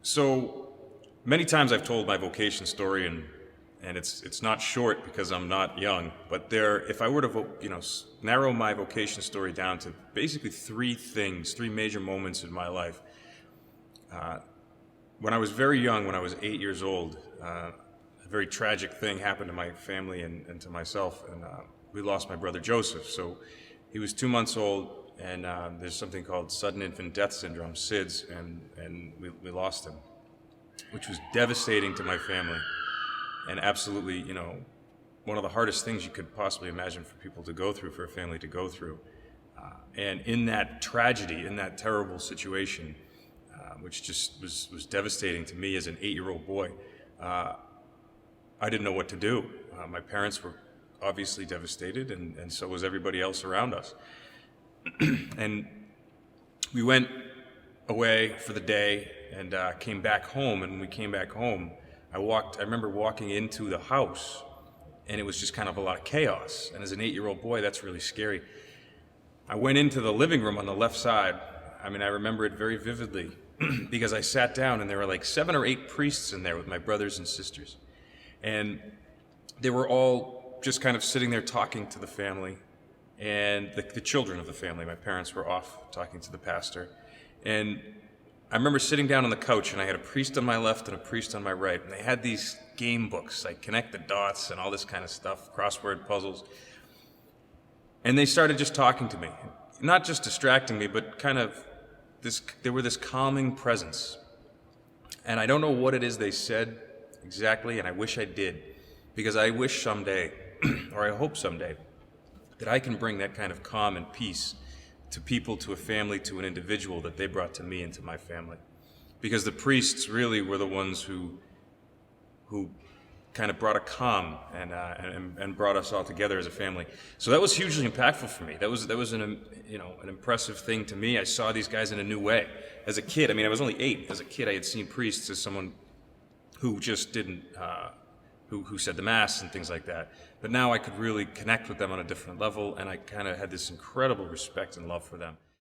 So many times I've told my vocation story, and it's not short because I'm not young. But if I were to narrow my vocation story down to basically three major moments in my life. When I was very young, when I was 8 years old, a very tragic thing happened to my family and to myself, and we lost my brother Joseph. So he was 2 months old, and there's something called sudden infant death syndrome, SIDS, and we lost him, which was devastating to my family, and absolutely, one of the hardest things you could possibly imagine for people to go through, for a family to go through. And in that tragedy, in that terrible situation, which just was devastating to me as an 8-year-old boy, I didn't know what to do. My parents were obviously devastated, and so was everybody else around us. And we went away for the day and came back home. And when we came back home, I remember walking into the house, and it was just kind of a lot of chaos. And as an 8-year-old boy, that's really scary. I went into the living room on the left side. I remember it very vividly because I sat down, and there were like 7 or 8 priests in there with my brothers and sisters. And they were all just kind of sitting there talking to the family and the children of the family. My parents were off talking to the pastor. And I remember sitting down on the couch, and I had a priest on my left and a priest on my right. And they had these game books, like Connect the Dots and all this kind of stuff, crossword puzzles. And they started just talking to me, not just distracting me, but kind of there were this calming presence. And I don't know what it is they said exactly, and I wish I did, because I wish someday, or I hope someday, that I can bring that kind of calm and peace to people, to a family, to an individual that they brought to me and to my family. Because the priests really were the ones who kind of brought a calm and brought us all together as a family. So that was hugely impactful for me. That was an impressive thing to me. I saw these guys in a new way. As a kid, I was only 8. As a kid, I had seen priests as someone who just didn't, who said the Mass and things like that. But now I could really connect with them on a different level, and I kind of had this incredible respect and love for them.